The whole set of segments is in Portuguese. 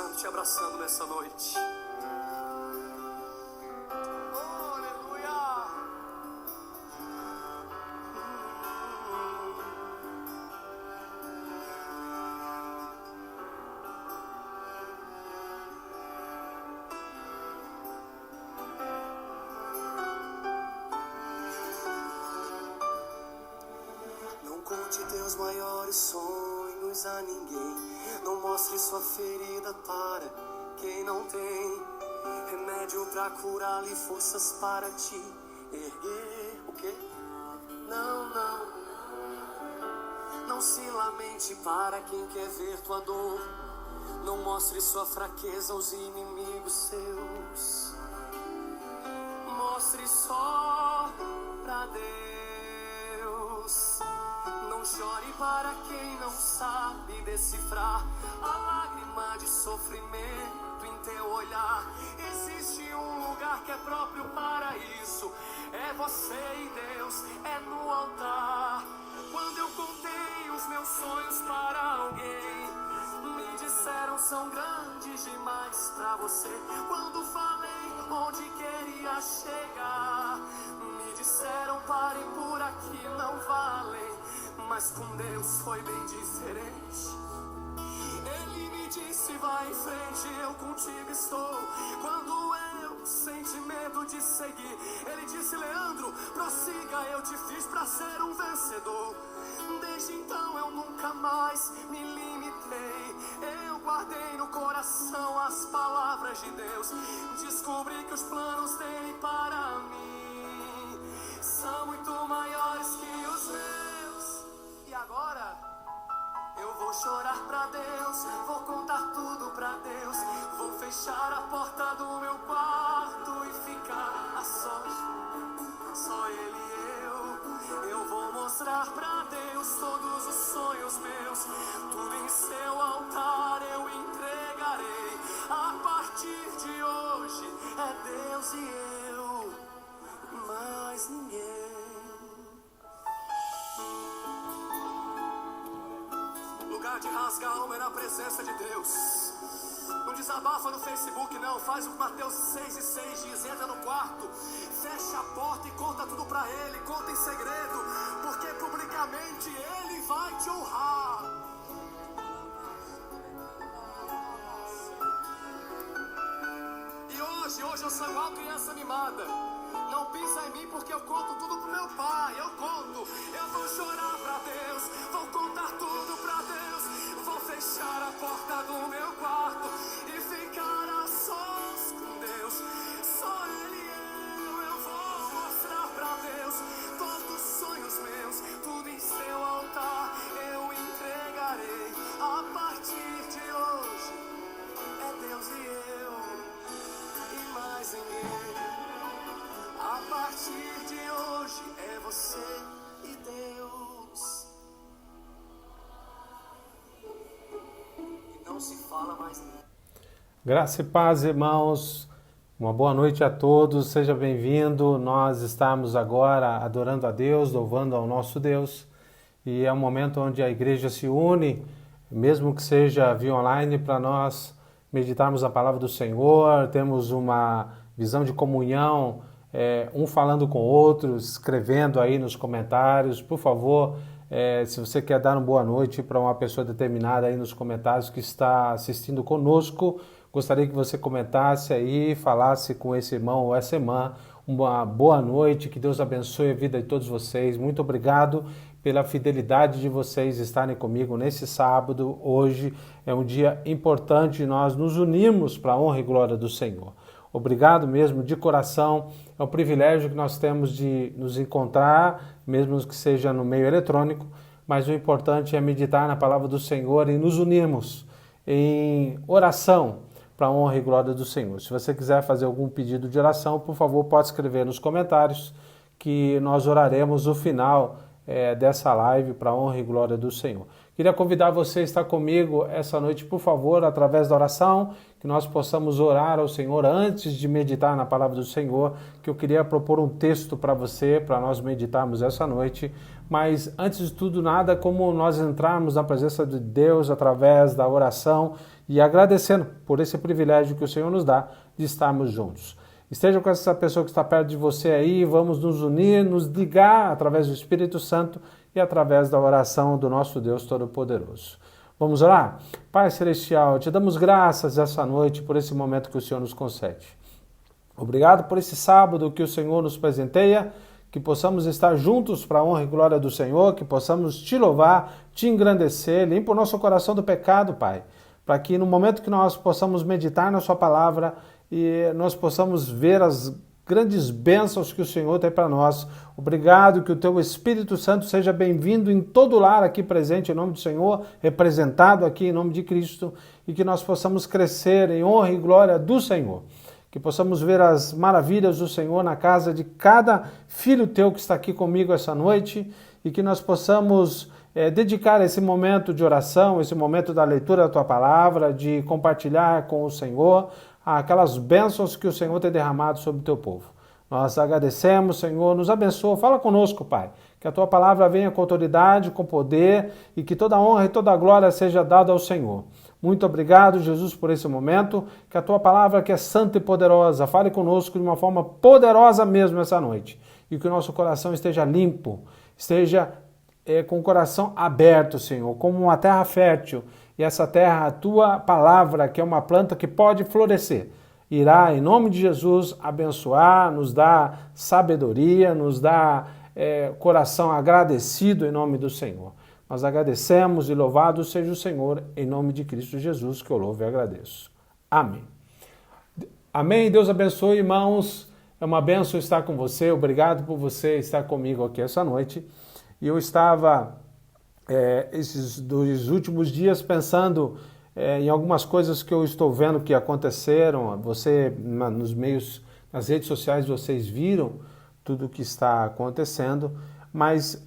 Santo te abraçando nessa noite. Oh, aleluia! Não conte teus maiores sonhos a ninguém. Não mostre sua ferida para quem não tem remédio pra curar-lhe, forças para te erguer. O quê? Não se lamente para quem quer ver tua dor. Não mostre sua fraqueza aos inimigos seus. Mostre só pra Deus. Não chore para quem não sabe decifrar a lágrima de sofrimento em teu olhar. Existe um lugar que é próprio para isso. É você e Deus, é no altar. Quando eu contei os meus sonhos para alguém, me disseram são grandes demais pra você. Quando falei onde queria chegar, me disseram pare por aqui, não valem. Mas com Deus foi bem diferente. Ele me disse vai em frente, eu contigo estou. Quando eu senti medo de seguir, ele disse Leandro, prossiga, eu te fiz pra ser um vencedor. Desde então eu nunca mais me limitei. Eu guardei no coração as palavras de Deus. Descobri que os planos dele para mim são muito maiores que os meus. E agora eu vou chorar pra Deus, vou contar tudo pra Deus. Vou fechar a porta do meu quarto e ficar a sós, só ele e eu vou mostrar pra Deus todos os sonhos meus. Tudo em seu altar eu entregarei. A partir de hoje é Deus e eu, mais ninguém. Lugar de rasgar a alma é na presença de Deus. Não desabafa no Facebook não. Faz o que Mateus 6:6 diz. Entra no quarto, fecha a porta e conta tudo pra ele. Conta em segredo, porque publicamente ele vai te honrar. E hoje eu sou igual criança mimada. Não pisa em mim porque eu conto tudo pro meu pai. Eu conto, eu vou chorar pra Deus, vou contar tudo pra Deus. Vou fechar a porta do meu quarto e ficar a sós com Deus. Só ele e eu vou mostrar pra Deus todos os sonhos meus. Tudo em seu altar eu entregarei. A partir de hoje é Deus e eu, e mais ninguém. A partir de hoje é você e Deus. E não se fala mais nada. Graça e paz, irmãos. Uma boa noite a todos. Seja bem-vindo. Nós estamos agora adorando a Deus, louvando ao nosso Deus. E é um momento onde a igreja se une, mesmo que seja via online, para nós meditarmos a palavra do Senhor. Temos uma visão de comunhão, um falando com o outro, escrevendo aí nos comentários. Por favor, se você quer dar uma boa noite para uma pessoa determinada aí nos comentários que está assistindo conosco, gostaria que você comentasse aí, falasse com esse irmão ou essa irmã. Uma boa noite, que Deus abençoe a vida de todos vocês. Muito obrigado pela fidelidade de vocês estarem comigo nesse sábado. Hoje é um dia importante, nós nos unimos para a honra e glória do Senhor. Obrigado mesmo, de coração. É um privilégio que nós temos de nos encontrar, mesmo que seja no meio eletrônico, mas o importante é meditar na palavra do Senhor e nos unirmos em oração para a honra e glória do Senhor. Se você quiser fazer algum pedido de oração, por favor, pode escrever nos comentários que nós oraremos no final dessa live para a honra e glória do Senhor. Queria convidar você a estar comigo essa noite, por favor, através da oração, que nós possamos orar ao Senhor antes de meditar na palavra do Senhor, que eu queria propor um texto para você, para nós meditarmos essa noite. mas antes de tudo, nada como nós entrarmos na presença de Deus através da oração e agradecendo por esse privilégio que o Senhor nos dá de estarmos juntos. Esteja com essa pessoa que está perto de você aí, vamos nos unir, nos ligar através do Espírito Santo e através da oração do nosso Deus Todo-Poderoso. Vamos orar? Pai Celestial, te damos graças essa noite por esse momento que o Senhor nos concede. Obrigado por esse sábado que o Senhor nos presenteia, que possamos estar juntos para a honra e glória do Senhor, que possamos te louvar, te engrandecer, limpa o nosso coração do pecado, Pai, para que no momento que nós possamos meditar na sua palavra e nós possamos ver as grandes bênçãos que o Senhor tem para nós. Obrigado, que o teu Espírito Santo seja bem-vindo em todo lar aqui presente, em nome do Senhor, representado aqui em nome de Cristo, e que nós possamos crescer em honra e glória do Senhor. Que possamos ver as maravilhas do Senhor na casa de cada filho teu que está aqui comigo essa noite e que nós possamos dedicar esse momento de oração, esse momento da leitura da tua palavra, de compartilhar com o Senhor aquelas bênçãos que o Senhor tem derramado sobre o teu povo. Nós agradecemos, Senhor, nos abençoa, fala conosco, Pai, que a tua palavra venha com autoridade, com poder e que toda a honra e toda a glória seja dada ao Senhor. Muito obrigado, Jesus, por esse momento, que a tua palavra, que é santa e poderosa, fale conosco de uma forma poderosa mesmo essa noite, e que o nosso coração esteja limpo, esteja com o coração aberto, Senhor, como uma terra fértil, e essa terra, a tua palavra, que é uma planta que pode florescer, irá, em nome de Jesus, abençoar, nos dar sabedoria, nos dar coração agradecido em nome do Senhor. Nós agradecemos e louvado seja o Senhor, em nome de Cristo Jesus, que eu louvo e agradeço. Amém. Amém. Deus abençoe, irmãos. É uma bênção estar com você. Obrigado por você estar comigo aqui essa noite. E eu estava, esses 2 últimos dias, pensando em algumas coisas que eu estou vendo que aconteceram. Você, nos meios, nas redes sociais, vocês viram tudo o que está acontecendo, mas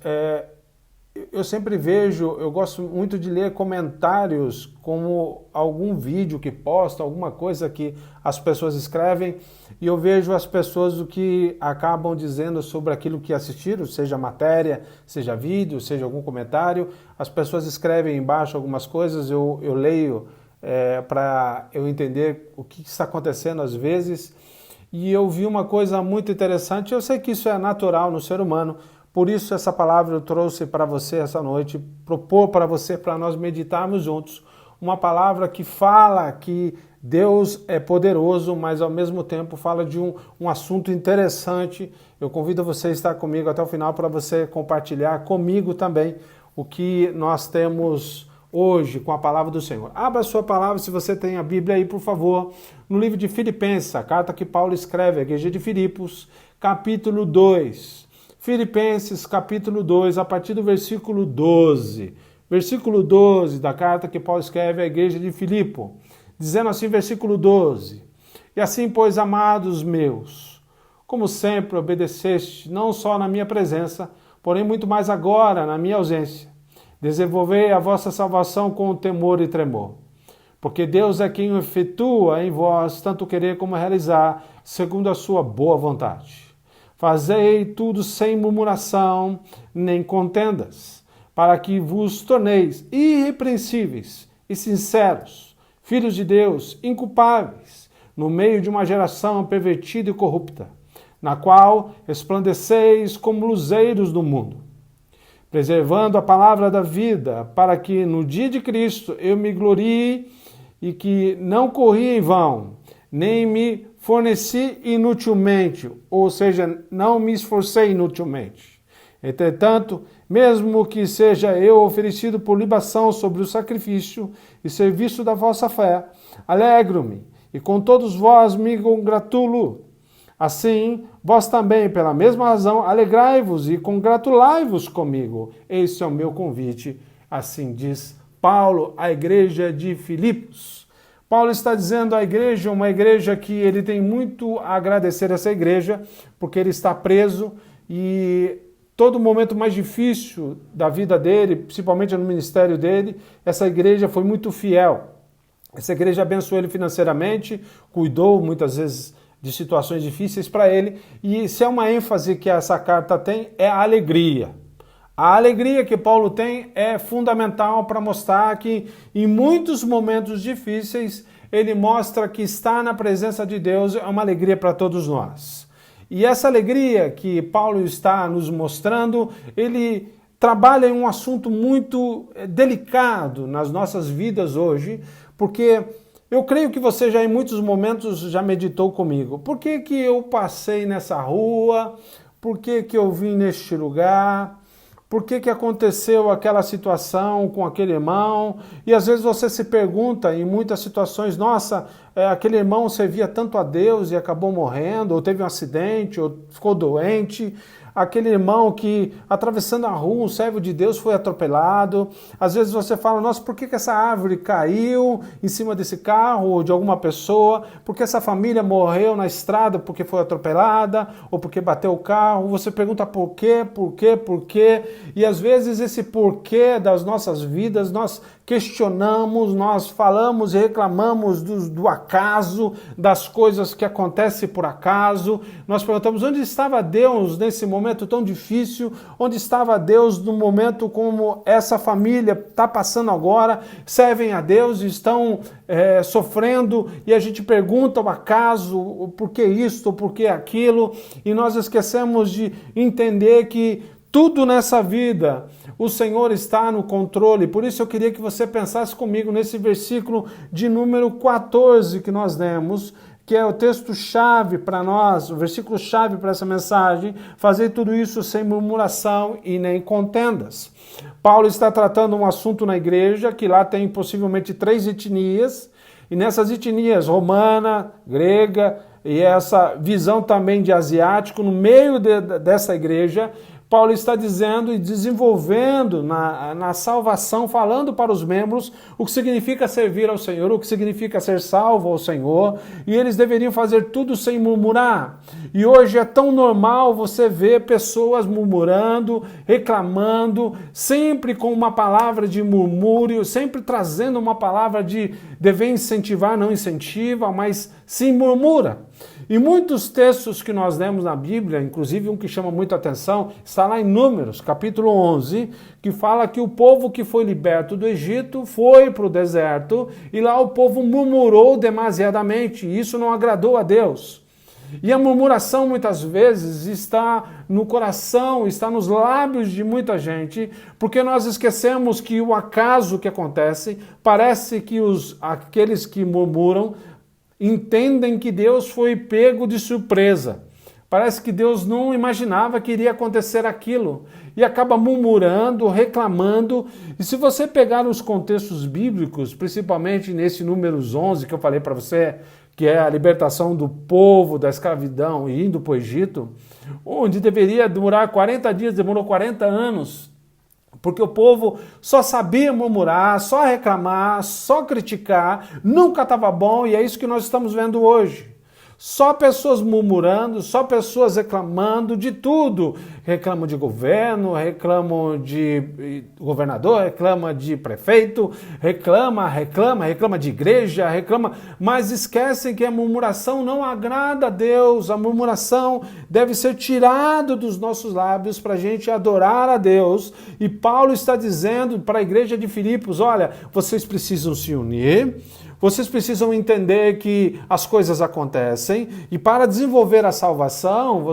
eu sempre vejo, eu gosto muito de ler comentários, como algum vídeo que posta, alguma coisa que as pessoas escrevem, e eu vejo as pessoas o que acabam dizendo sobre aquilo que assistiram, seja matéria, seja vídeo, seja algum comentário. As pessoas escrevem embaixo algumas coisas, eu leio para eu entender o que está acontecendo às vezes, e eu vi uma coisa muito interessante. Eu sei que isso é natural no ser humano, por isso essa palavra eu trouxe para você essa noite, propor para você, para nós meditarmos juntos, uma palavra que fala que Deus é poderoso, mas ao mesmo tempo fala de um assunto interessante. Eu convido você a estar comigo até o final para você compartilhar comigo também o que nós temos hoje com a palavra do Senhor. Abra a sua palavra, se você tem a Bíblia aí, por favor, no livro de Filipenses, a carta que Paulo escreve à igreja de Filipos, capítulo 2. Filipenses, capítulo 2, a partir do versículo 12. Versículo 12 da carta que Paulo escreve à igreja de Filipo, dizendo assim, versículo 12. E assim, pois, amados meus, como sempre obedeceste, não só na minha presença, porém muito mais agora na minha ausência, desenvolvei a vossa salvação com temor e tremor. Porque Deus é quem efetua em vós tanto querer como realizar, segundo a sua boa vontade. Fazei tudo sem murmuração, nem contendas, para que vos torneis irrepreensíveis e sinceros, filhos de Deus, inculpáveis, no meio de uma geração pervertida e corrupta, na qual resplandeceis como luzeiros do mundo, preservando a palavra da vida, para que no dia de Cristo eu me glorie e que não corri em vão, nem me forneci inutilmente, ou seja, não me esforcei inutilmente. Entretanto, mesmo que seja eu oferecido por libação sobre o sacrifício e serviço da vossa fé, alegro-me, e com todos vós me congratulo. Assim, vós também, pela mesma razão, alegrai-vos e congratulai-vos comigo. Esse é o meu convite, assim diz Paulo à igreja de Filipos. Paulo está dizendo à igreja, uma igreja que ele tem muito a agradecer a essa igreja, porque ele está preso e todo momento mais difícil da vida dele, principalmente no ministério dele, essa igreja foi muito fiel. Essa igreja abençoou ele financeiramente, cuidou muitas vezes de situações difíceis para ele, e se é uma ênfase que essa carta tem, é a alegria. A alegria que Paulo tem é fundamental para mostrar que em muitos momentos difíceis ele mostra que estar na presença de Deus é uma alegria para todos nós. E essa alegria que Paulo está nos mostrando, ele trabalha em um assunto muito delicado nas nossas vidas hoje, porque eu creio que você já em muitos momentos já meditou comigo. Por que que eu passei nessa rua? Por que que eu vim neste lugar? Por que que aconteceu aquela situação com aquele irmão? E às vezes você se pergunta em muitas situações, nossa, aquele irmão servia tanto a Deus e acabou morrendo, ou teve um acidente, ou ficou doente. Aquele irmão que, atravessando a rua, um servo de Deus foi atropelado. Às vezes você fala, nossa, por que que essa árvore caiu em cima desse carro ou de alguma pessoa? Por que essa família morreu na estrada porque foi atropelada ou porque bateu o carro? Você pergunta por quê, por quê, por quê? E às vezes esse porquê das nossas vidas nós questionamos, nós falamos e reclamamos do acaso, das coisas que acontecem por acaso. Nós perguntamos onde estava Deus nesse momento tão difícil, onde estava Deus no momento como essa família está passando agora, servem a Deus e estão sofrendo, e a gente pergunta o acaso, por que isto, por que aquilo, e nós esquecemos de entender que tudo nessa vida, o Senhor está no controle. Por isso eu queria que você pensasse comigo nesse versículo de número 14 que nós lemos, que é o texto-chave para nós, o versículo-chave para essa mensagem, fazer tudo isso sem murmuração e nem contendas. Paulo está tratando um assunto na igreja, que lá tem possivelmente 3 etnias, e nessas etnias, romana, grega, e essa visão também de asiático, no meio dessa igreja, Paulo está dizendo e desenvolvendo na salvação, falando para os membros o que significa servir ao Senhor, o que significa ser salvo ao Senhor, e eles deveriam fazer tudo sem murmurar. E hoje é tão normal você ver pessoas murmurando, reclamando, sempre com uma palavra de murmúrio, sempre trazendo uma palavra de dever incentivar, não incentiva, mas sim murmura. E muitos textos que nós lemos na Bíblia, inclusive um que chama muita atenção, está lá em Números, capítulo 11, que fala que o povo que foi liberto do Egito foi para o deserto e lá o povo murmurou demasiadamente, e isso não agradou a Deus. E a murmuração muitas vezes está no coração, está nos lábios de muita gente, porque nós esquecemos que o acaso que acontece, parece que aqueles que murmuram entendem que Deus foi pego de surpresa. Parece que Deus não imaginava que iria acontecer aquilo. E acaba murmurando, reclamando. E se você pegar os contextos bíblicos, principalmente nesse Números 11 que eu falei para você, que é a libertação do povo da escravidão e indo para o Egito, onde deveria demorar 40 dias, demorou 40 anos. Porque o povo só sabia murmurar, só reclamar, só criticar, nunca estava bom, e é isso que nós estamos vendo hoje. Só pessoas murmurando, só pessoas reclamando de tudo. Reclamam de governo, reclamam de governador, reclama de prefeito, reclama de igreja, mas esquecem que a murmuração não agrada a Deus. A murmuração deve ser tirada dos nossos lábios para a gente adorar a Deus. E Paulo está dizendo para a igreja de Filipos, olha, vocês precisam se unir, vocês precisam entender que as coisas acontecem e para desenvolver a salvação,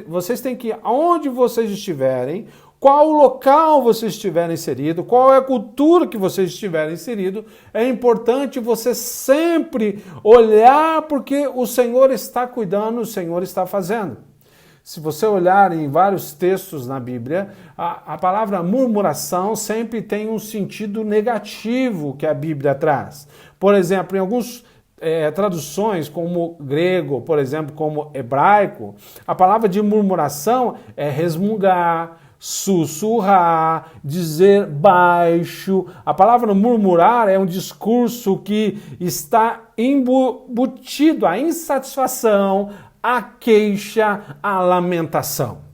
vocês têm que, aonde vocês estiverem, qual o local vocês estiverem inserido, qual é a cultura que vocês estiverem inserido, é importante você sempre olhar porque o Senhor está cuidando, o Senhor está fazendo. Se você olhar em vários textos na Bíblia, a palavra murmuração sempre tem um sentido negativo que a Bíblia traz. Por exemplo, em algumas traduções, como grego, por exemplo, como hebraico, a palavra de murmuração é resmungar, sussurrar, dizer baixo. A palavra murmurar é um discurso que está embutido a insatisfação, a queixa, a lamentação.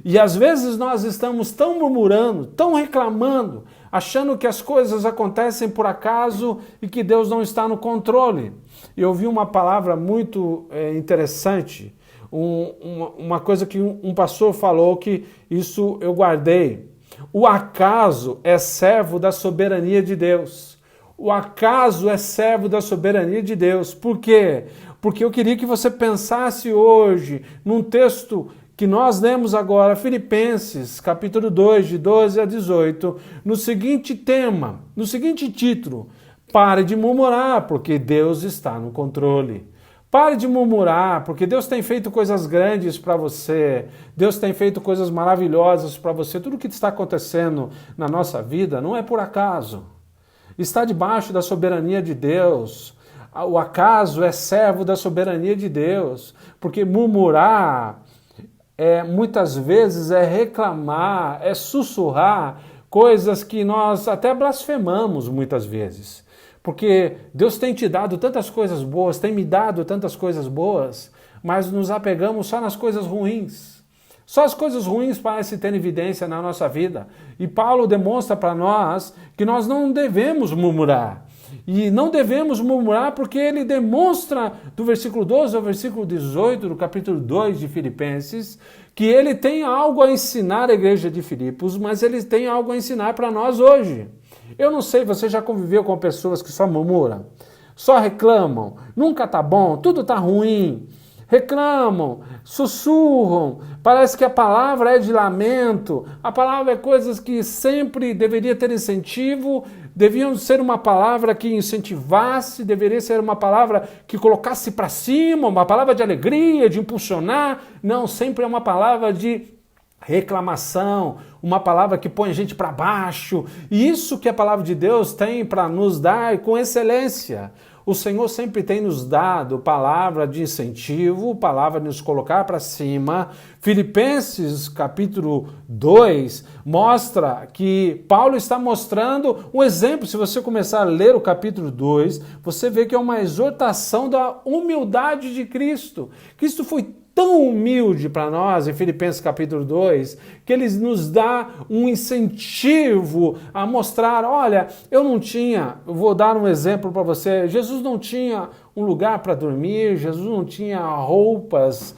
E às vezes nós estamos tão murmurando, tão reclamando, achando que as coisas acontecem por acaso e que Deus não está no controle. Eu ouvi uma palavra muito interessante, uma coisa que um pastor falou, que isso eu guardei. O acaso é servo da soberania de Deus. O acaso é servo da soberania de Deus. Por quê? Porque eu queria que você pensasse hoje num texto que nós lemos agora, Filipenses, capítulo 2, de 12 a 18, no seguinte tema, no seguinte título: pare de murmurar, porque Deus está no controle. Pare de murmurar, porque Deus tem feito coisas grandes para você, Deus tem feito coisas maravilhosas para você. Tudo que está acontecendo na nossa vida não é por acaso. Está debaixo da soberania de Deus. O acaso é servo da soberania de Deus, porque murmurar muitas vezes é reclamar, é sussurrar coisas que nós até blasfemamos muitas vezes. Porque Deus tem te dado tantas coisas boas, tem me dado tantas coisas boas, mas nos apegamos só nas coisas ruins. Só as coisas ruins parecem ter evidência na nossa vida. E Paulo demonstra para nós que nós não devemos murmurar. E não devemos murmurar porque ele demonstra, do versículo 12 ao versículo 18, do capítulo 2 de Filipenses, que ele tem algo a ensinar à igreja de Filipos, mas ele tem algo a ensinar para nós hoje. Eu não sei, você já conviveu com pessoas que só murmuram, só reclamam, nunca tá bom, tudo tá ruim, reclamam, sussurram, parece que a palavra é de lamento, a palavra é coisas que sempre deveria ter incentivo, deviam ser uma palavra que incentivasse, deveria ser uma palavra que colocasse para cima, uma palavra de alegria, de impulsionar. Não, sempre é uma palavra de reclamação, uma palavra que põe a gente para baixo. E isso que a palavra de Deus tem para nos dar com excelência. O Senhor sempre tem nos dado palavra de incentivo, palavra de nos colocar para cima. Filipenses capítulo 2 mostra que Paulo está mostrando um exemplo. Se você começar a ler o capítulo 2, você vê que é uma exortação da humildade de Cristo. Cristo foi tão humilde para nós, em Filipenses capítulo 2, que ele nos dá um incentivo a mostrar, olha, eu vou dar um exemplo para você, Jesus não tinha um lugar para dormir, Jesus não tinha roupas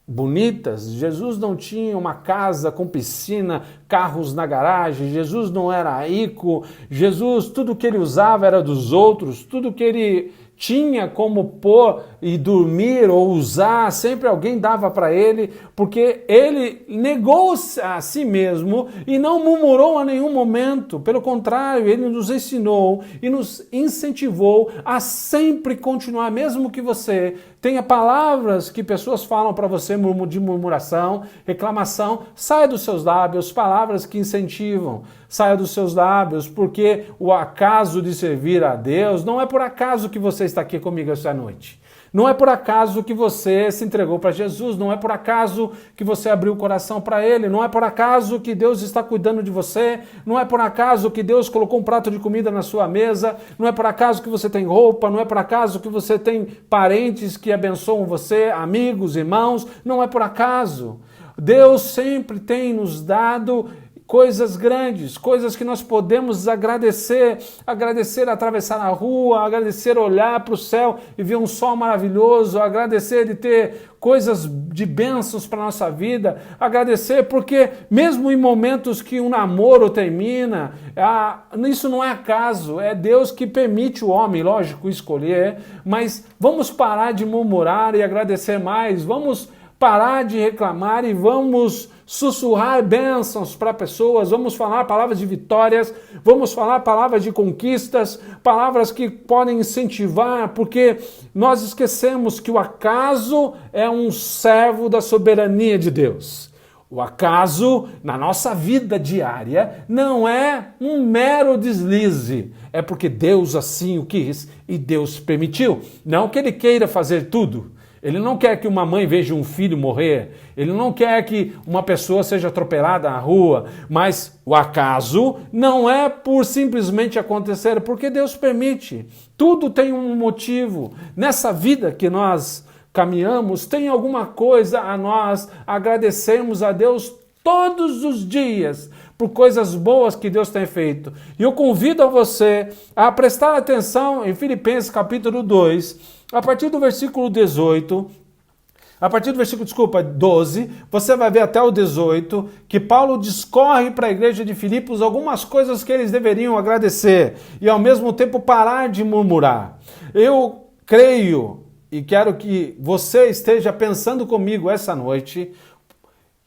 bonitas, Jesus não tinha uma casa com piscina, carros na garagem, Jesus não era rico, Jesus, tudo que ele usava era dos outros, tudo que ele tinha como pôr e dormir ou usar, sempre alguém dava para ele, porque ele negou a si mesmo e não murmurou a nenhum momento. Pelo contrário, ele nos ensinou e nos incentivou a sempre continuar, mesmo que você tenha palavras que pessoas falam para você de murmuração, reclamação, saia dos seus lábios palavras que incentivam, saia dos seus lábios, porque o acaso de servir a Deus não é por acaso que você está aqui comigo esta noite. Não é por acaso que você se entregou para Jesus, não é por acaso que você abriu o coração para Ele, não é por acaso que Deus está cuidando de você, não é por acaso que Deus colocou um prato de comida na sua mesa, não é por acaso que você tem roupa, não é por acaso que você tem parentes que abençoam você, amigos, irmãos, não é por acaso. Deus sempre tem nos dado coisas grandes, coisas que nós podemos agradecer atravessar a rua, agradecer olhar para o céu e ver um sol maravilhoso, agradecer de ter coisas de bênçãos para a nossa vida, agradecer porque mesmo em momentos que um namoro termina, isso não é acaso, é Deus que permite o homem, lógico, escolher, mas vamos parar de murmurar e agradecer mais, vamos parar de reclamar e vamos sussurrar bênçãos para pessoas, vamos falar palavras de vitórias, vamos falar palavras de conquistas, palavras que podem incentivar, porque nós esquecemos que o acaso é um servo da soberania de Deus. O acaso, na nossa vida diária, não é um mero deslize, é porque Deus assim o quis e Deus permitiu, não que Ele queira fazer tudo. Ele não quer que uma mãe veja um filho morrer, ele não quer que uma pessoa seja atropelada na rua, mas o acaso não é por simplesmente acontecer, porque Deus permite. Tudo tem um motivo. Nessa vida que nós caminhamos, tem alguma coisa a nós agradecermos a Deus todos os dias por coisas boas que Deus tem feito. E eu convido a você a prestar atenção em Filipenses capítulo 2, a partir do versículo 18, A partir do versículo, 12, você vai ver até o 18, que Paulo discorre para a igreja de Filipos algumas coisas que eles deveriam agradecer e ao mesmo tempo parar de murmurar. Eu creio e quero que você esteja pensando comigo essa noite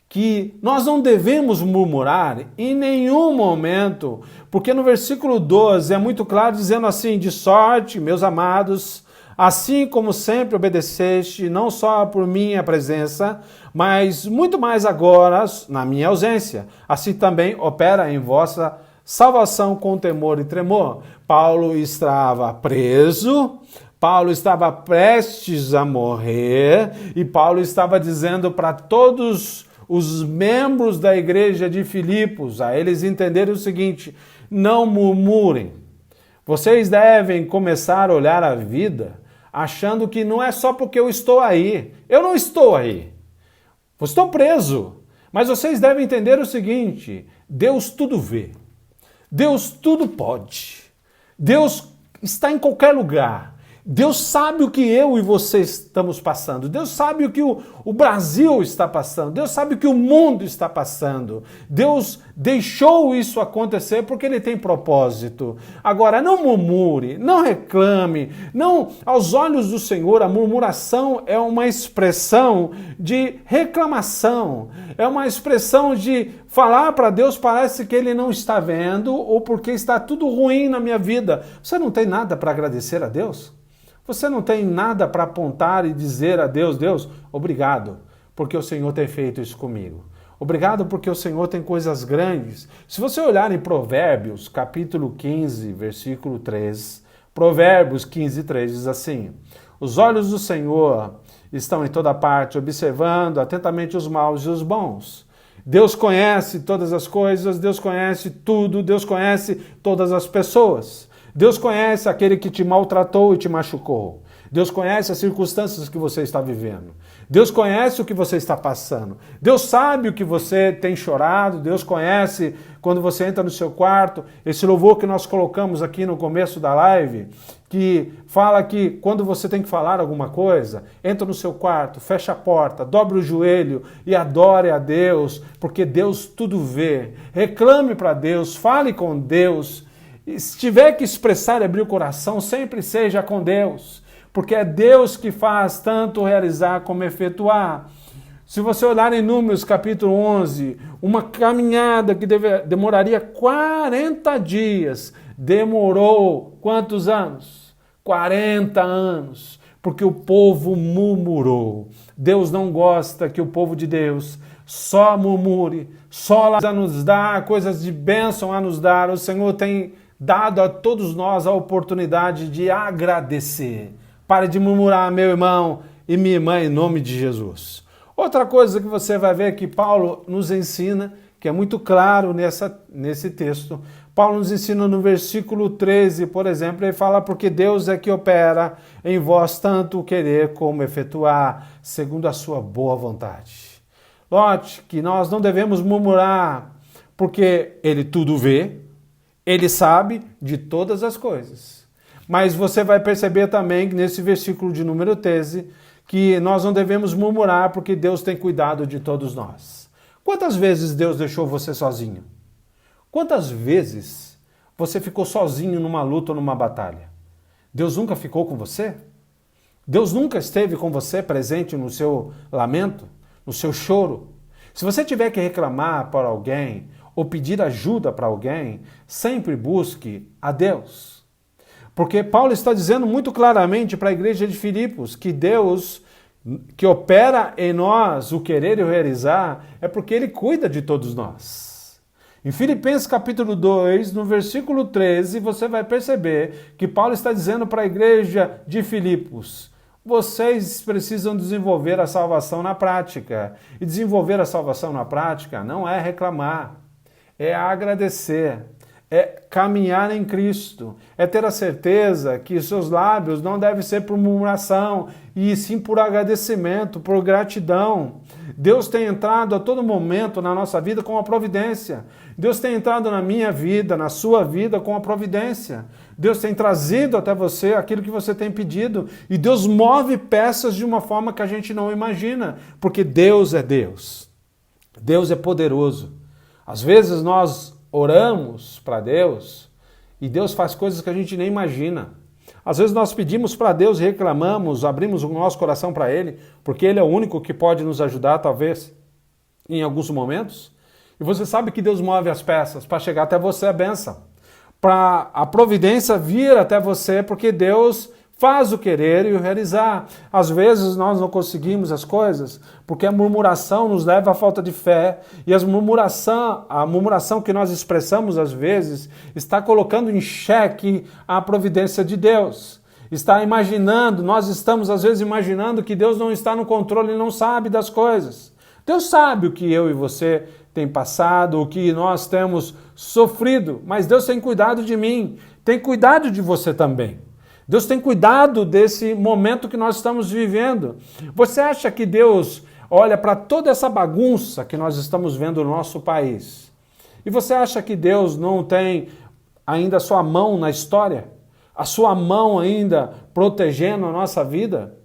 que nós não devemos murmurar em nenhum momento, porque no versículo 12 é muito claro dizendo assim: de sorte, meus amados, assim como sempre obedeceste, não só por minha presença, mas muito mais agora na minha ausência. Assim também opera em vossa salvação com temor e tremor. Paulo estava preso, Paulo estava prestes a morrer, e Paulo estava dizendo para todos os membros da igreja de Filipos, a eles entenderem o seguinte: não murmurem. Vocês devem começar a olhar a vida achando que não é só porque eu estou aí. Eu não estou aí. Eu estou preso. Mas vocês devem entender o seguinte: Deus tudo vê. Deus tudo pode. Deus está em qualquer lugar. Deus sabe o que eu e você estamos passando. Deus sabe o que o Brasil está passando. Deus sabe o que o mundo está passando. Deus deixou isso acontecer porque Ele tem propósito. Agora, não murmure, não reclame. Não, aos olhos do Senhor, a murmuração é uma expressão de reclamação. É uma expressão de falar para Deus, parece que Ele não está vendo ou porque está tudo ruim na minha vida. Você não tem nada para agradecer a Deus? Você não tem nada para apontar e dizer a Deus: Deus, obrigado, porque o Senhor tem feito isso comigo. Obrigado porque o Senhor tem coisas grandes. Se você olhar em Provérbios, capítulo 15, versículo 3, Provérbios 15, 3 diz assim: os olhos do Senhor estão em toda parte, observando atentamente os maus e os bons. Deus conhece todas as coisas, Deus conhece tudo, Deus conhece todas as pessoas. Deus conhece aquele que te maltratou e te machucou. Deus conhece as circunstâncias que você está vivendo. Deus conhece o que você está passando. Deus sabe o que você tem chorado. Deus conhece quando você entra no seu quarto. Esse louvor que nós colocamos aqui no começo da live, que fala que quando você tem que falar alguma coisa, entra no seu quarto, fecha a porta, dobra o joelho e adore a Deus, porque Deus tudo vê. Reclame para Deus, fale com Deus. E se tiver que expressar e abrir o coração, sempre seja com Deus, porque é Deus que faz tanto realizar como efetuar. Se você olhar em Números capítulo 11, uma caminhada que demoraria 40 dias, demorou quantos anos? 40 anos, porque o povo murmurou. Deus não gosta que o povo de Deus só murmure, só a nos dar coisas de bênção a nos dar. O Senhor tem dado a todos nós a oportunidade de agradecer. Pare de murmurar, meu irmão e minha irmã, em nome de Jesus. Outra coisa que você vai ver que Paulo nos ensina, que é muito claro nesse texto, Paulo nos ensina no versículo 13, por exemplo, ele fala: porque Deus é que opera em vós tanto o querer como efetuar, segundo a sua boa vontade. Note que nós não devemos murmurar, porque Ele tudo vê, Ele sabe de todas as coisas. Mas você vai perceber também que nesse versículo de número 13, que nós não devemos murmurar porque Deus tem cuidado de todos nós. Quantas vezes Deus deixou você sozinho? Quantas vezes você ficou sozinho numa luta ou numa batalha? Deus nunca ficou com você? Deus nunca esteve com você presente no seu lamento, no seu choro? Se você tiver que reclamar para alguém ou pedir ajuda para alguém, sempre busque a Deus. Porque Paulo está dizendo muito claramente para a igreja de Filipos que Deus, que opera em nós o querer e o realizar, é porque Ele cuida de todos nós. Em Filipenses capítulo 2, no versículo 13, você vai perceber que Paulo está dizendo para a igreja de Filipos: vocês precisam desenvolver a salvação na prática. E desenvolver a salvação na prática não é reclamar, é agradecer, é caminhar em Cristo, é ter a certeza que seus lábios não devem ser por murmuração, e sim por agradecimento, por gratidão. Deus tem entrado a todo momento na nossa vida com a providência. Deus tem entrado na minha vida, na sua vida com a providência. Deus tem trazido até você aquilo que você tem pedido, e Deus move peças de uma forma que a gente não imagina, porque Deus é Deus. Deus é poderoso. Às vezes nós oramos para Deus e Deus faz coisas que a gente nem imagina. Às vezes nós pedimos para Deus, reclamamos, abrimos o nosso coração para Ele, porque Ele é o único que pode nos ajudar, talvez, em alguns momentos. E você sabe que Deus move as peças para chegar até você a bênção, para a providência vir até você, porque Deus faz o querer e o realizar. Às vezes nós não conseguimos as coisas porque a murmuração nos leva à falta de fé, e a murmuração que nós expressamos às vezes está colocando em xeque a providência de Deus. Nós estamos às vezes imaginando que Deus não está no controle e não sabe das coisas. Deus sabe o que eu e você tem passado, o que nós temos sofrido, mas Deus tem cuidado de mim, tem cuidado de você também. Deus tem cuidado desse momento que nós estamos vivendo. Você acha que Deus olha para toda essa bagunça que nós estamos vendo no nosso país? E você acha que Deus não tem ainda a sua mão na história? A sua mão ainda protegendo a nossa vida?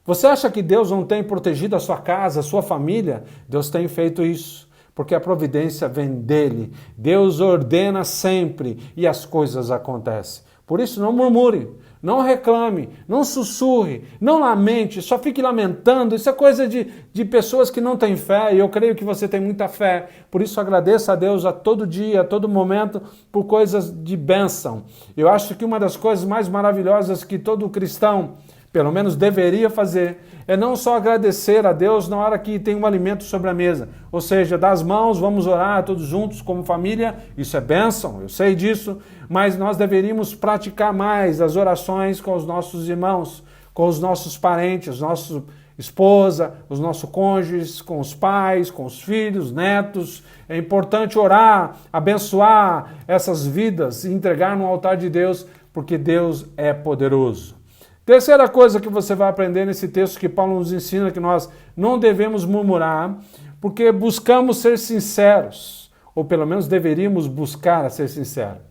Você acha que Deus não tem protegido a sua casa, a sua família? Deus tem feito isso, porque a providência vem dele. Deus ordena sempre e as coisas acontecem. Por isso, não murmure, não reclame, não sussurre, não lamente, só fique lamentando. Isso é coisa de pessoas que não têm fé, e eu creio que você tem muita fé. Por isso, agradeça a Deus a todo dia, a todo momento, por coisas de bênção. Eu acho que uma das coisas mais maravilhosas que todo cristão, pelo menos deveria fazer, é não só agradecer a Deus na hora que tem um alimento sobre a mesa. Ou seja, das mãos, vamos orar todos juntos como família, isso é bênção, eu sei disso, mas nós deveríamos praticar mais as orações com os nossos irmãos, com os nossos parentes, nossa esposa, os nossos cônjuges, com os pais, com os filhos, netos. É importante orar, abençoar essas vidas e entregar no altar de Deus, porque Deus é poderoso. Terceira coisa que você vai aprender nesse texto que Paulo nos ensina, que nós não devemos murmurar, porque buscamos ser sinceros, ou pelo menos deveríamos buscar a ser sinceros.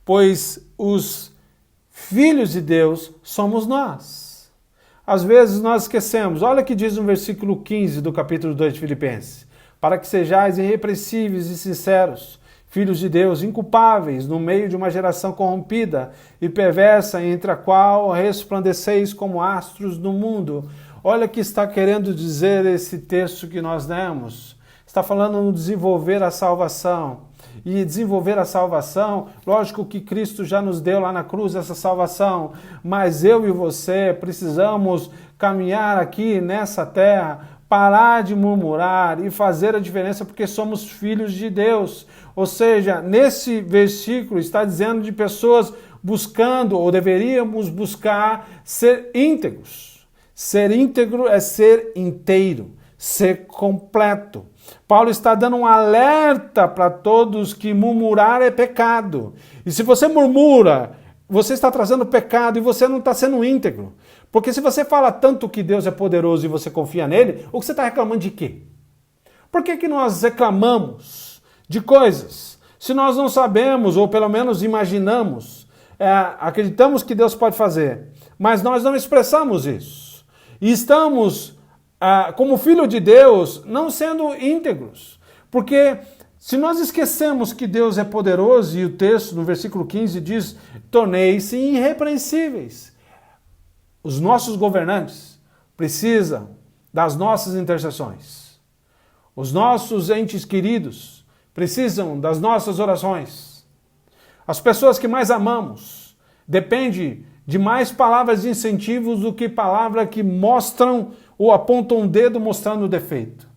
Pois os filhos de Deus somos nós. Às vezes nós esquecemos. Olha o que diz no versículo 15 do capítulo 2 de Filipenses. Para que sejais irrepreensíveis e sinceros, filhos de Deus, inculpáveis no meio de uma geração corrompida e perversa, entre a qual resplandeceis como astros no mundo. Olha o que está querendo dizer esse texto que nós lemos. Está falando no desenvolver a salvação. E desenvolver a salvação, lógico que Cristo já nos deu lá na cruz essa salvação, mas eu e você precisamos caminhar aqui nessa terra, parar de murmurar e fazer a diferença, porque somos filhos de Deus. Ou seja, nesse versículo está dizendo de pessoas buscando, ou deveríamos buscar, ser íntegros. Ser íntegro é ser inteiro, ser completo. Paulo está dando um alerta para todos que murmurar é pecado. E se você murmura, você está trazendo pecado e você não está sendo íntegro. Porque se você fala tanto que Deus é poderoso e você confia nele, o que você está reclamando de quê? Por que nós reclamamos de coisas? Se nós não sabemos, ou pelo menos imaginamos, acreditamos que Deus pode fazer, mas nós não expressamos isso. E estamos, como filho de Deus, não sendo íntegros. Porque se nós esquecemos que Deus é poderoso, e o texto no versículo 15 diz, tornei-se irrepreensíveis. Os nossos governantes precisam das nossas intercessões. Os nossos entes queridos precisam das nossas orações. As pessoas que mais amamos dependem de mais palavras de incentivos do que palavras que mostram ou apontam um dedo mostrando o defeito.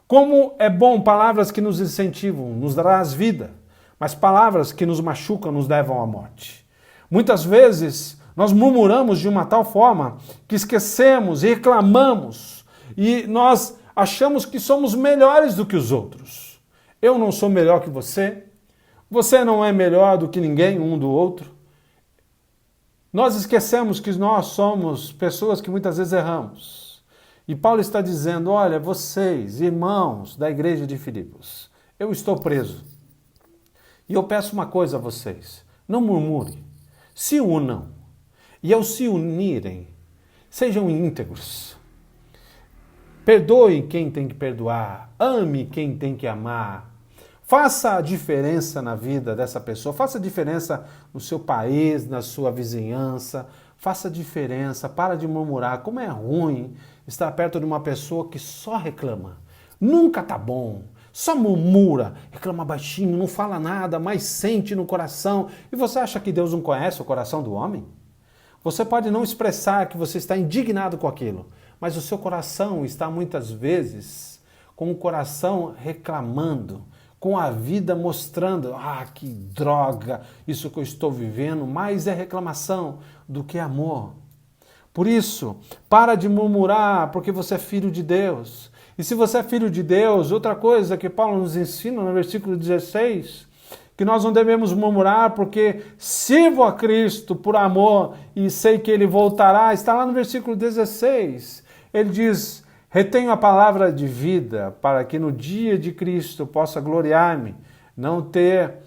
Como é bom palavras que nos incentivam, nos traz vida, mas palavras que nos machucam nos levam à morte. Muitas vezes nós murmuramos de uma tal forma que esquecemos, reclamamos e nós achamos que somos melhores do que os outros. Eu não sou melhor que você, Você não é melhor do que ninguém um do outro? Nós esquecemos que nós somos pessoas que muitas vezes erramos. E Paulo está dizendo, olha, vocês, irmãos da igreja de Filipos, eu estou preso. E eu peço uma coisa a vocês, não murmurem, se unam. E ao se unirem, sejam íntegros. Perdoe quem tem que perdoar, ame quem tem que amar. Faça a diferença na vida dessa pessoa, faça a diferença no seu país, na sua vizinhança, faça a diferença, para de murmurar. Como é ruim estar perto de uma pessoa que só reclama, nunca tá bom, só murmura, reclama baixinho, não fala nada, mas sente no coração. E você acha que Deus não conhece o coração do homem? Você pode não expressar que você está indignado com aquilo, mas o seu coração está muitas vezes com o coração reclamando, com a vida mostrando, que droga, isso que eu estou vivendo, mais é reclamação do que amor. Por isso, para de murmurar, porque você é filho de Deus. E se você é filho de Deus, outra coisa que Paulo nos ensina no versículo 16, que nós não devemos murmurar porque sirvo a Cristo por amor e sei que Ele voltará, está lá no versículo 16. Ele diz, retenho a palavra de vida para que no dia de Cristo possa gloriar-me, não ter...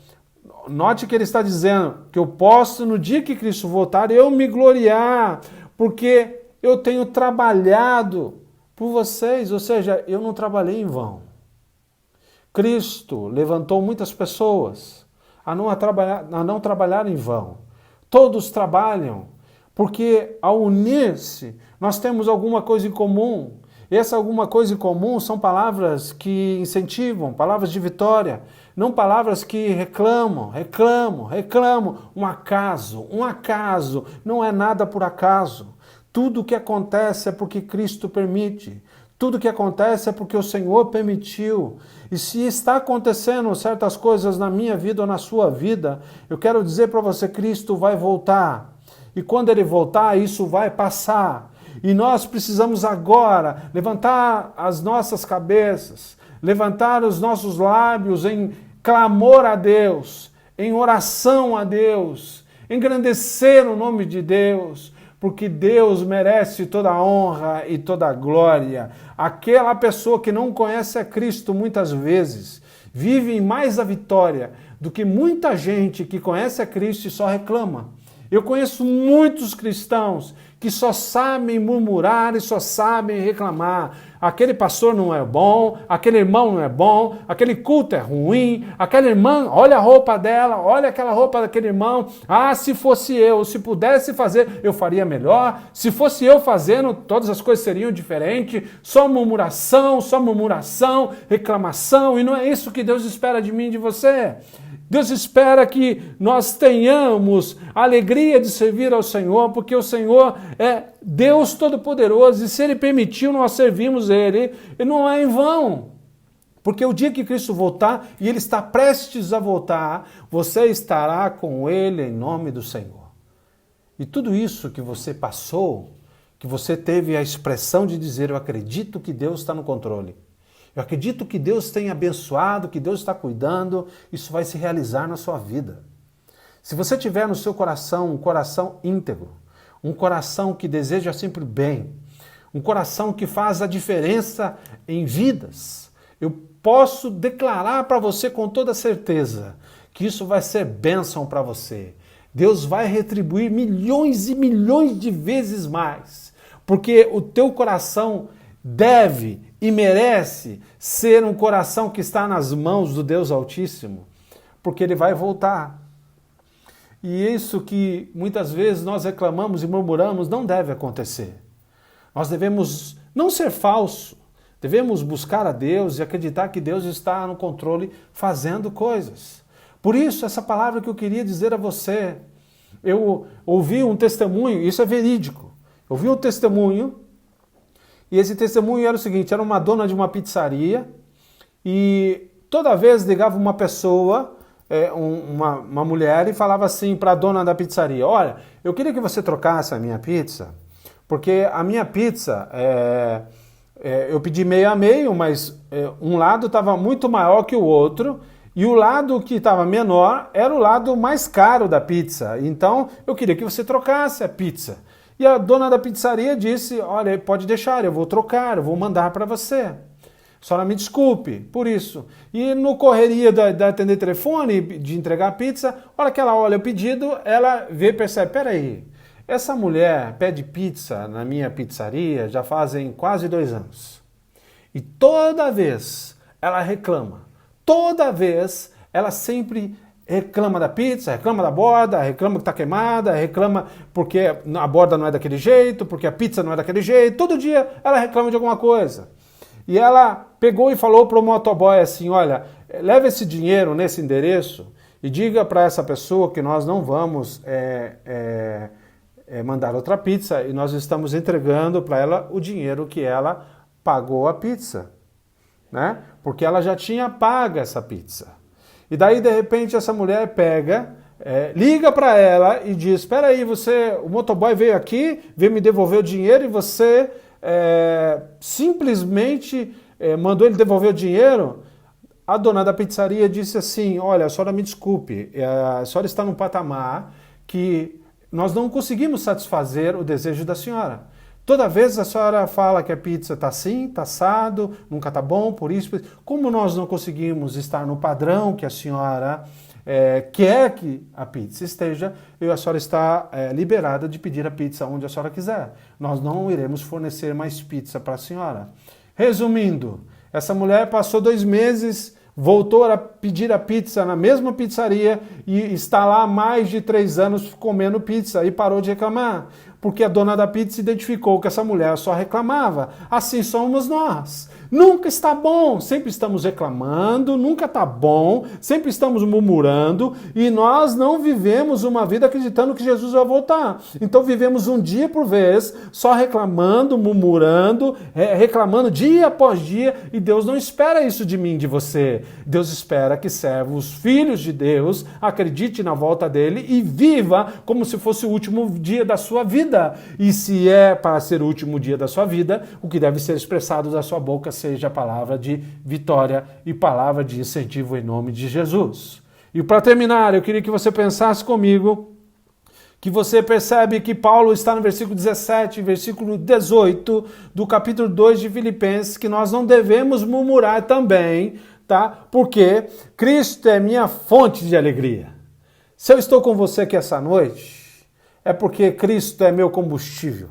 Note que ele está dizendo que eu posso, no dia que Cristo voltar, eu me gloriar, porque eu tenho trabalhado por vocês, ou seja, eu não trabalhei em vão. Cristo levantou muitas pessoas a não trabalhar em vão. Todos trabalham, porque ao unir-se, nós temos alguma coisa em comum. E essa alguma coisa em comum são palavras que incentivam, palavras de vitória, não palavras que reclamam. Um acaso, não é nada por acaso. Tudo o que acontece é porque Cristo permite. Tudo que acontece é porque o Senhor permitiu. E se está acontecendo certas coisas na minha vida ou na sua vida, eu quero dizer para você, Cristo vai voltar. E quando Ele voltar, isso vai passar. E nós precisamos agora levantar as nossas cabeças, levantar os nossos lábios em clamor a Deus, em oração a Deus, engrandecer o nome de Deus, porque Deus merece toda a honra e toda a glória. Aquela pessoa que não conhece a Cristo muitas vezes vive mais a vitória do que muita gente que conhece a Cristo e só reclama. Eu conheço muitos cristãos que só sabem murmurar e só sabem reclamar. Aquele pastor não é bom, aquele irmão não é bom, aquele culto é ruim, aquela irmã, olha a roupa dela, olha aquela roupa daquele irmão. Se fosse eu, se pudesse fazer, eu faria melhor. Se fosse eu fazendo, todas as coisas seriam diferentes. Só murmuração, reclamação, e não é isso que Deus espera de mim e de você. Deus espera que nós tenhamos a alegria de servir ao Senhor, porque o Senhor é Deus Todo-Poderoso, e se Ele permitiu, nós servimos Ele, e não é em vão. Porque o dia que Cristo voltar, e Ele está prestes a voltar, você estará com Ele em nome do Senhor. E tudo isso que você passou, que você teve a expressão de dizer, eu acredito que Deus está no controle. Eu acredito que Deus tem abençoado, que Deus está cuidando, isso vai se realizar na sua vida. Se você tiver no seu coração um coração íntegro, um coração que deseja sempre bem, um coração que faz a diferença em vidas, eu posso declarar para você com toda certeza que isso vai ser bênção para você. Deus vai retribuir milhões e milhões de vezes mais, porque o teu coração deve e merece ser um coração que está nas mãos do Deus Altíssimo, porque Ele vai voltar. E isso que muitas vezes nós reclamamos e murmuramos não deve acontecer. Nós devemos não ser falsos, devemos buscar a Deus e acreditar que Deus está no controle fazendo coisas. Por isso, essa palavra que eu queria dizer a você, eu ouvi um testemunho, isso é verídico, eu ouvi um testemunho. E esse testemunho era o seguinte, era uma dona de uma pizzaria e toda vez ligava uma pessoa, uma mulher, e falava assim para a dona da pizzaria, olha, eu queria que você trocasse a minha pizza, porque a minha pizza, eu pedi meio a meio, mas um lado estava muito maior que o outro E o lado que estava menor era o lado mais caro da pizza. Então, eu queria que você trocasse a pizza. E a dona da pizzaria disse, olha, pode deixar, eu vou trocar, eu vou mandar para você. A senhora me desculpe por isso. E no correria da atender telefone, de entregar a pizza, a hora que ela olha o pedido, ela vê e percebe, peraí, essa mulher pede pizza na minha pizzaria já fazem quase 2 anos. E toda vez ela reclama. Toda vez ela sempre reclama da pizza, reclama da borda, reclama que está queimada, reclama porque a borda não é daquele jeito, porque a pizza não é daquele jeito. Todo dia ela reclama de alguma coisa. E ela pegou e falou para o motoboy assim, olha, leva esse dinheiro nesse endereço e diga para essa pessoa que nós não vamos mandar outra pizza e nós estamos entregando para ela o dinheiro que ela pagou a pizza, né? Porque ela já tinha pago essa pizza. E daí, de repente, essa mulher pega, liga para ela e diz, espera aí, o motoboy veio aqui, veio me devolver o dinheiro e você simplesmente mandou ele devolver o dinheiro? A dona da pizzaria disse assim, olha, a senhora me desculpe, a senhora está num patamar que nós não conseguimos satisfazer o desejo da senhora. Toda vez a senhora fala que a pizza está assim, está assado, nunca está bom, por isso. Como nós não conseguimos estar no padrão que a senhora quer que a pizza esteja, a senhora está liberada de pedir a pizza onde a senhora quiser. Nós não iremos fornecer mais pizza para a senhora. Resumindo, essa mulher passou 2 meses, voltou a pedir a pizza na mesma pizzaria e está lá há mais de 3 anos comendo pizza e parou de reclamar. Porque a dona da pizza identificou que essa mulher só reclamava. Assim somos nós. Nunca está bom, sempre estamos reclamando, nunca está bom, sempre estamos murmurando e nós não vivemos uma vida acreditando que Jesus vai voltar. Então vivemos um dia por vez, só reclamando, murmurando, reclamando dia após dia e Deus não espera isso de mim, de você. Deus espera que servos, filhos de Deus, acredite na volta dele e viva como se fosse o último dia da sua vida. E se é para ser o último dia da sua vida, o que deve ser expressado da sua boca seja a palavra de vitória e palavra de incentivo em nome de Jesus. E para terminar, eu queria que você pensasse comigo que você percebe que Paulo está no versículo 17, versículo 18 do capítulo 2 de Filipenses, que nós não devemos murmurar também, tá? Porque Cristo é minha fonte de alegria. Se eu estou com você aqui essa noite, é porque Cristo é meu combustível.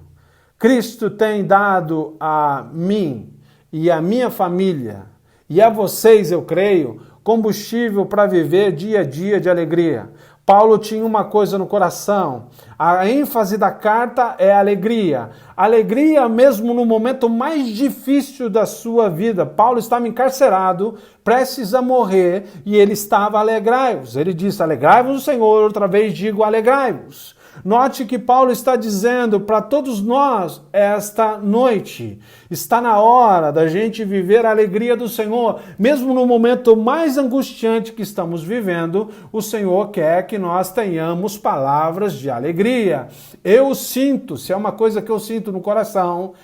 Cristo tem dado a mim e a minha família, e a vocês, eu creio, combustível para viver dia a dia de alegria. Paulo tinha uma coisa no coração, a ênfase da carta é alegria. Alegria mesmo no momento mais difícil da sua vida. Paulo estava encarcerado, prestes a morrer, e ele estava alegrai-vos. Ele disse, alegrai-vos no Senhor, outra vez digo, alegrai-vos. Note que Paulo está dizendo para todos nós esta noite, está na hora da gente viver a alegria do Senhor, mesmo no momento mais angustiante que estamos vivendo, o Senhor quer que nós tenhamos palavras de alegria. Eu sinto, se é uma coisa que eu sinto no coração,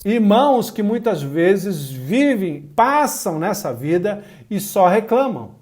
irmãos que muitas vezes vivem, passam nessa vida e só reclamam.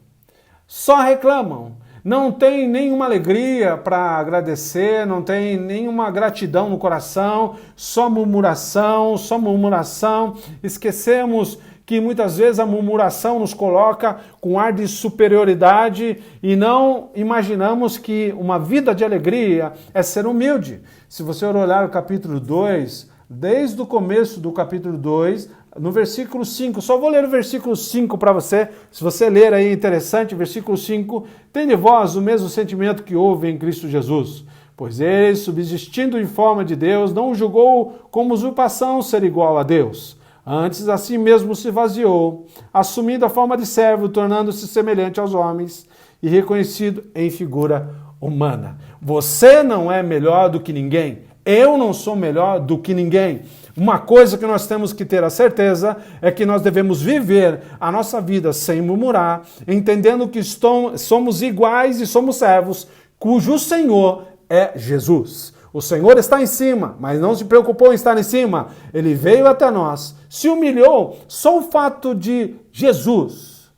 Só reclamam. Não tem nenhuma alegria para agradecer, não tem nenhuma gratidão no coração, só murmuração, só murmuração. Esquecemos que muitas vezes a murmuração nos coloca com ar de superioridade e não imaginamos que uma vida de alegria é ser humilde. Se você olhar o capítulo 2, desde o começo do capítulo 2, no versículo 5, só vou ler o versículo 5 para você, se você ler aí, interessante, versículo 5, tem de vós o mesmo sentimento que houve em Cristo Jesus, pois ele, subsistindo em forma de Deus, não julgou como usurpação ser igual a Deus, antes a si mesmo se esvaziou, assumindo a forma de servo, tornando-se semelhante aos homens e reconhecido em figura humana. Você não é melhor do que ninguém, eu não sou melhor do que ninguém. Uma coisa que nós temos que ter a certeza é que nós devemos viver a nossa vida sem murmurar, entendendo que somos iguais e somos servos, cujo Senhor é Jesus. O Senhor está em cima, mas não se preocupou em estar em cima. Ele veio até nós, se humilhou. Só o fato de Jesus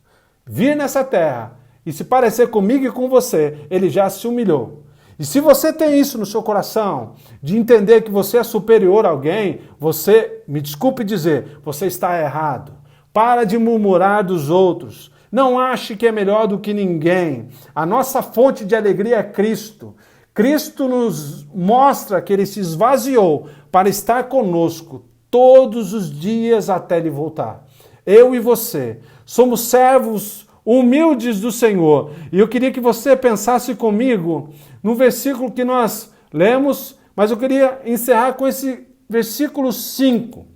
vir nessa terra e se parecer comigo e com você, ele já se humilhou. E se você tem isso no seu coração, de entender que você é superior a alguém, você, me desculpe dizer, você está errado. Para de murmurar dos outros. Não ache que é melhor do que ninguém. A nossa fonte de alegria é Cristo. Cristo nos mostra que ele se esvaziou para estar conosco todos os dias até ele voltar. Eu e você somos servos humildes do Senhor. E eu queria que você pensasse comigo no versículo que nós lemos, mas eu queria encerrar com esse versículo 5.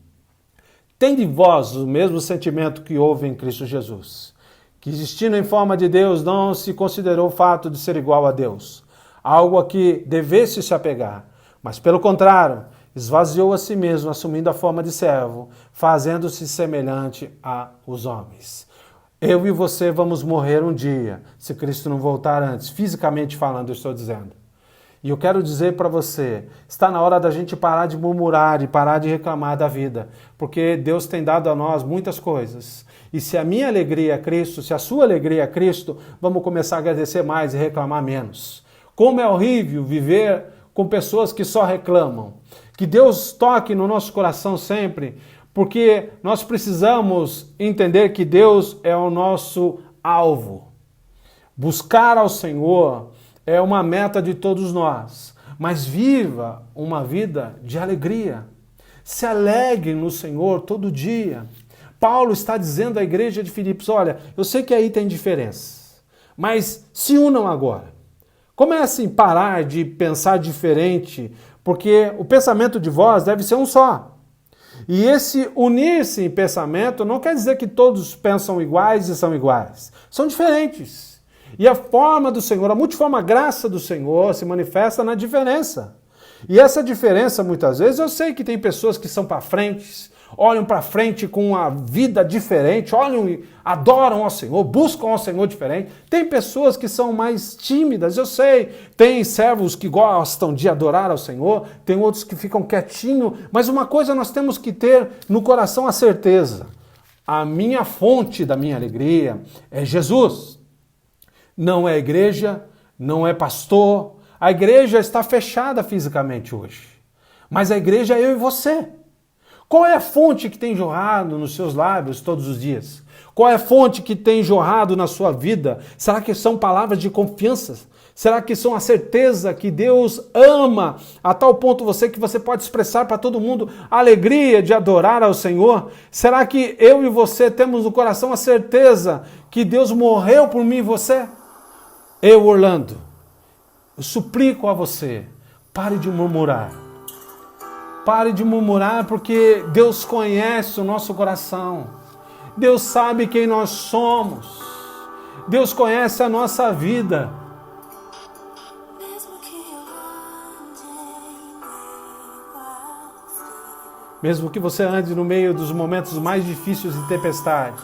Tende vós o mesmo sentimento que houve em Cristo Jesus, que existindo em forma de Deus não se considerou o fato de ser igual a Deus, algo a que devesse se apegar, mas pelo contrário, esvaziou a si mesmo, assumindo a forma de servo, fazendo-se semelhante aos homens. Eu e você vamos morrer um dia, se Cristo não voltar antes, fisicamente falando, eu estou dizendo. E eu quero dizer para você, está na hora da gente parar de murmurar e parar de reclamar da vida, porque Deus tem dado a nós muitas coisas. E se a minha alegria é Cristo, se a sua alegria é Cristo, vamos começar a agradecer mais e reclamar menos. Como é horrível viver com pessoas que só reclamam. Que Deus toque no nosso coração sempre, porque nós precisamos entender que Deus é o nosso alvo. Buscar ao Senhor é uma meta de todos nós, mas viva uma vida de alegria. Se alegre no Senhor todo dia. Paulo está dizendo à igreja de Filipos, olha, eu sei que aí tem diferença, mas se unam agora. Comecem a parar de pensar diferente, porque o pensamento de vós deve ser um só. E esse unir-se em pensamento não quer dizer que todos pensam iguais e são iguais. São diferentes. E a forma do Senhor, a multiforme graça do Senhor se manifesta na diferença. E essa diferença, muitas vezes, eu sei que tem pessoas que são para frente, olham para frente com uma vida diferente, olham e adoram ao Senhor, buscam ao Senhor diferente. Tem pessoas que são mais tímidas, eu sei. Tem servos que gostam de adorar ao Senhor, tem outros que ficam quietinhos. Mas uma coisa nós temos que ter no coração a certeza. A minha fonte da minha alegria é Jesus. Não é igreja, não é pastor. A igreja está fechada fisicamente hoje. Mas a igreja é eu e você. Qual é a fonte que tem jorrado nos seus lábios todos os dias? Qual é a fonte que tem jorrado na sua vida? Será que são palavras de confiança? Será que são a certeza que Deus ama a tal ponto que você pode expressar para todo mundo a alegria de adorar ao Senhor? Será que eu e você temos no coração a certeza que Deus morreu por mim e você? Eu, Orlando, eu suplico a você, pare de murmurar. Pare de murmurar, porque Deus conhece o nosso coração. Deus sabe quem nós somos. Deus conhece a nossa vida. Mesmo que você ande no meio dos momentos mais difíceis de tempestade,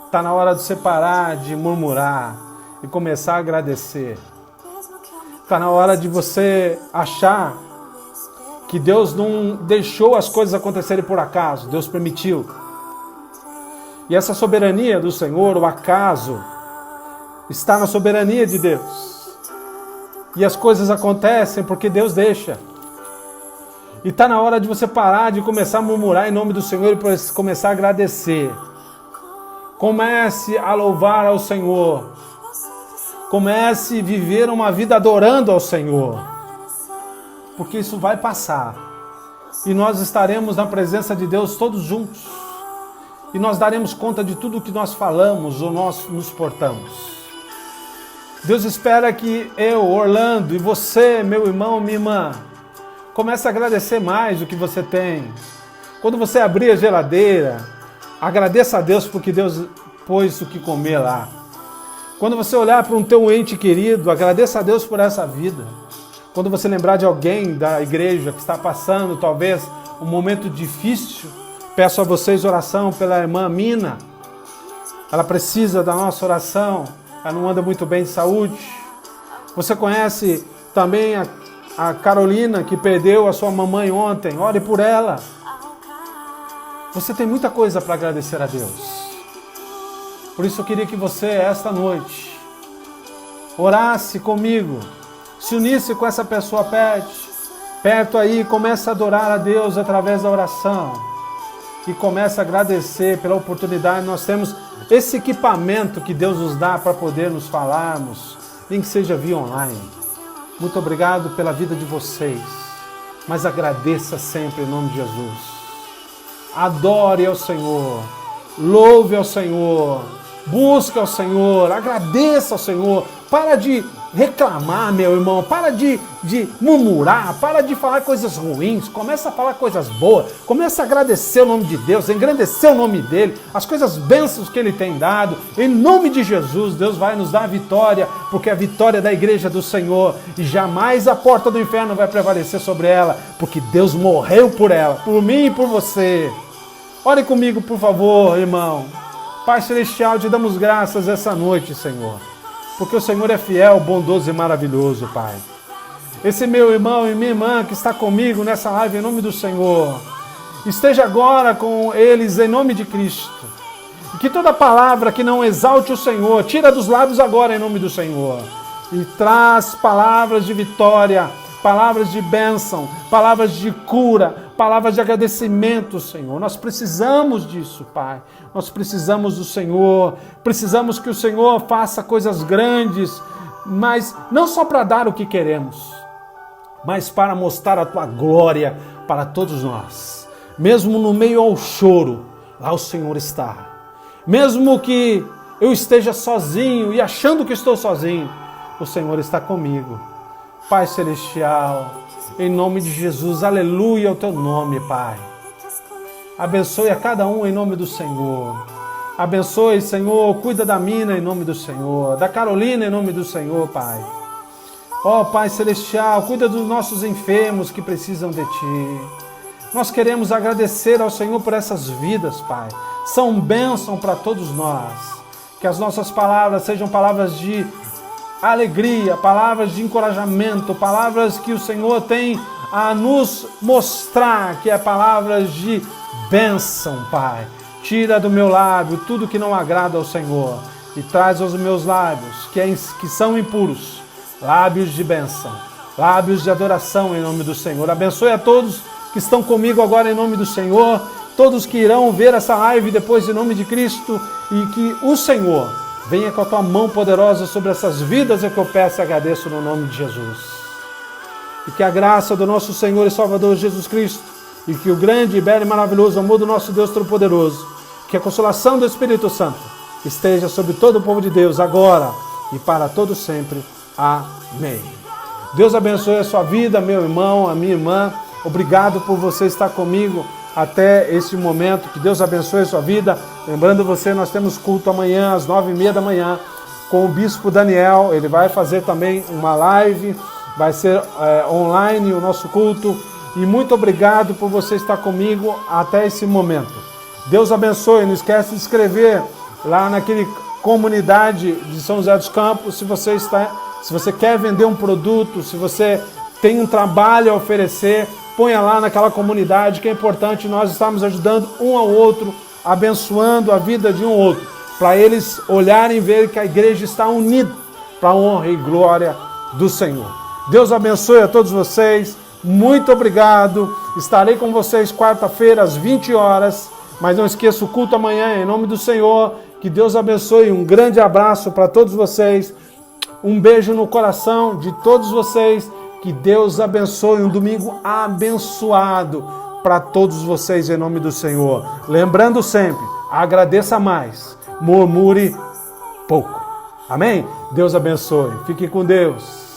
está na hora de você parar de murmurar e começar a agradecer. Está na hora de você achar que Deus não deixou as coisas acontecerem por acaso, Deus permitiu. E essa soberania do Senhor, o acaso, está na soberania de Deus. E as coisas acontecem porque Deus deixa. E está na hora de você parar de começar a murmurar em nome do Senhor e começar a agradecer. Comece a louvar ao Senhor. Comece a viver uma vida adorando ao Senhor. Porque isso vai passar. E nós estaremos na presença de Deus todos juntos. E nós daremos conta de tudo que nós falamos ou nós nos portamos. Deus espera que eu, Orlando, e você, meu irmão, minha irmã, comece a agradecer mais o que você tem. Quando você abrir a geladeira, agradeça a Deus porque Deus pôs o que comer lá. Quando você olhar para um teu ente querido, agradeça a Deus por essa vida. Quando você lembrar de alguém da igreja que está passando, talvez, um momento difícil, peço a vocês oração pela irmã Mina. Ela precisa da nossa oração. Ela não anda muito bem de saúde. Você conhece também a Carolina, que perdeu a sua mamãe ontem. Ore por ela. Você tem muita coisa para agradecer a Deus. Por isso eu queria que você, esta noite, orasse comigo, se unisse com essa pessoa perto aí, comece a adorar a Deus através da oração e comece a agradecer pela oportunidade. Nós temos esse equipamento que Deus nos dá para poder nos falarmos, nem que seja via online. Muito obrigado pela vida de vocês, mas agradeça sempre em nome de Jesus. Adore ao Senhor, louve ao Senhor, busque ao Senhor, agradeça ao Senhor. Para de reclamar, meu irmão, para de murmurar, para de falar coisas ruins, começa a falar coisas boas, começa a agradecer o nome de Deus, engrandecer o nome dEle, as coisas bênçãos que Ele tem dado. Em nome de Jesus, Deus vai nos dar a vitória, porque é a vitória da igreja do Senhor, e jamais a porta do inferno vai prevalecer sobre ela, porque Deus morreu por ela, por mim e por você. Ore comigo, por favor, irmão. Pai Celestial, te damos graças essa noite, Senhor, porque o Senhor é fiel, bondoso e maravilhoso, Pai. Esse meu irmão e minha irmã que está comigo nessa live, em nome do Senhor, esteja agora com eles em nome de Cristo. E que toda palavra que não exalte o Senhor, tira dos lábios agora em nome do Senhor. E traz palavras de vitória, palavras de bênção, palavras de cura, palavras de agradecimento, Senhor. Nós precisamos disso, Pai. Nós precisamos do Senhor. Precisamos que o Senhor faça coisas grandes, mas não só para dar o que queremos, mas para mostrar a Tua glória para todos nós. Mesmo no meio ao choro, lá o Senhor está. Mesmo que eu esteja sozinho e achando que estou sozinho, o Senhor está comigo. Pai Celestial, em nome de Jesus, aleluia ao Teu nome, Pai. Abençoe a cada um em nome do Senhor. Abençoe, Senhor, cuida da Mina em nome do Senhor, da Carolina em nome do Senhor, Pai. Ó Pai Celestial, cuida dos nossos enfermos que precisam de Ti. Nós queremos agradecer ao Senhor por essas vidas, Pai. São bênção para todos nós. Que as nossas palavras sejam palavras de alegria, palavras de encorajamento, palavras que o Senhor tem a nos mostrar, que é palavras de bênção, Pai. Tira do meu lábio tudo que não agrada ao Senhor e traz aos meus lábios, que são impuros, lábios de bênção, lábios de adoração em nome do Senhor. Abençoe a todos que estão comigo agora em nome do Senhor, todos que irão ver essa live depois em nome de Cristo, e que o Senhor venha com a Tua mão poderosa sobre essas vidas, é o que eu peço e agradeço no nome de Jesus. E que a graça do nosso Senhor e Salvador Jesus Cristo, e que o grande, belo e maravilhoso amor do nosso Deus Todo-Poderoso, que a consolação do Espírito Santo esteja sobre todo o povo de Deus, agora e para todo sempre. Amém. Deus abençoe a sua vida, meu irmão, a minha irmã. Obrigado por você estar comigo até este momento. Que Deus abençoe a sua vida. Lembrando você, nós temos culto amanhã às 9h30 da manhã com o Bispo Daniel. Ele vai fazer também uma live, vai ser online o nosso culto. E muito obrigado por você estar comigo até esse momento. Deus abençoe. Não esquece de inscrever lá naquele comunidade de São José dos Campos. Se você quer vender um produto, se você tem um trabalho a oferecer, ponha lá naquela comunidade, que é importante nós estarmos ajudando um ao outro, abençoando a vida de um ao outro, para eles olharem e verem que a igreja está unida para a honra e glória do Senhor. Deus abençoe a todos vocês, muito obrigado, estarei com vocês quarta-feira às 20 horas, mas não esqueça o culto amanhã em nome do Senhor. Que Deus abençoe, um grande abraço para todos vocês, um beijo no coração de todos vocês. Que Deus abençoe, um domingo abençoado para todos vocês em nome do Senhor. Lembrando sempre, agradeça mais, murmure pouco. Amém? Deus abençoe. Fique com Deus.